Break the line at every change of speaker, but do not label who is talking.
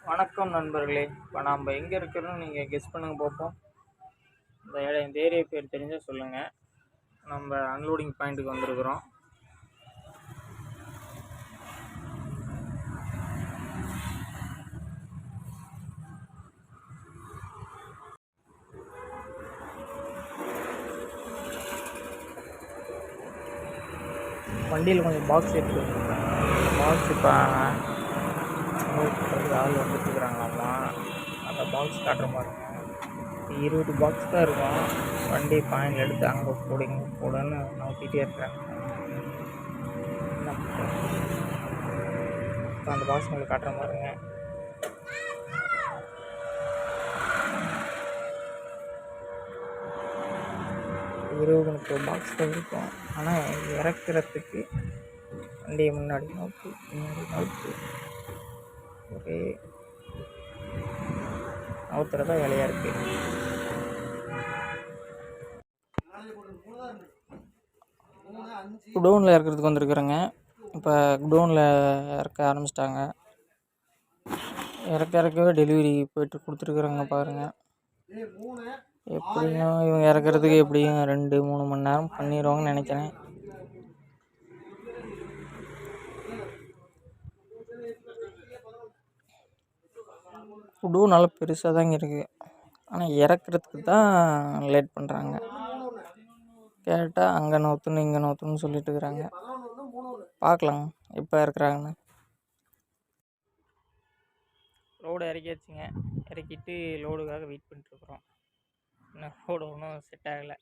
வணக்கம் நண்பர்களே. இப்போ நாம் எங்கே இருக்கிறோன்னு நீங்கள் கெஸ் பண்ணுங்க பார்ப்போம். இந்த ஏரியா பேர் தெரிஞ்சால் சொல்லுங்கள். நம்ம அன்லோடிங் பாயிண்ட்டுக்கு வந்திருக்கிறோம். வண்டியில் கொஞ்சம் பாக்ஸ் எடுத்து பாக்ஸ் இப்போ ஆள் வந்துட்டுருக்குறாங்களாமா. அந்த பாக்ஸ் காட்டுற பாருங்க. 20 பாக்ஸ் தான் இருக்கும். வண்டி பாயிண்ட் எடுத்து அங்கே போடுன்னு நோக்கிட்டே இருக்கிறாங்க. அந்த பாக்ஸ் உங்களுக்கு காட்டுற பாருங்க. இருபது 30 பாக்ஸ் தான் இருக்கும். ஆனால் இறக்குறதுக்கு வண்டியை முன்னாடி நோக்கி ஒரே நவுத்துறதா வேலையாக இருக்குது. குடோனில் இறக்குறதுக்கு வந்திருக்குறேங்க. இப்போ குடோனில் இறக்க ஆரம்பிச்சிட்டாங்க. இறக்கவே டெலிவரி போய்ட்டு கொடுத்துருக்குறாங்க பாருங்கள். எப்படியும் இவங்க இறக்குறதுக்கு எப்படியும் 2-3 மணி நேரம் பண்ணிடுவாங்கன்னு நினைக்கிறேன். குடோன் நல்லா பெருசாக தாங்க இருக்குது. ஆனால் இறக்குறதுக்கு தான் லேட் பண்ணுறாங்க. கேட்டால் அங்கே நோத்தணும் இங்கே நோத்தணும்னு சொல்லிட்டு இருக்கிறாங்க. பார்க்கலாம் எப்போ இறக்குறாங்கன்னு. லோடு இறக்கியாச்சுங்க. இறக்கிட்டு லோடுக்காக வெயிட் பண்ணிட்டுருக்குறோம். இன்னும் லோடு ஒன்றும் செட் ஆகலை.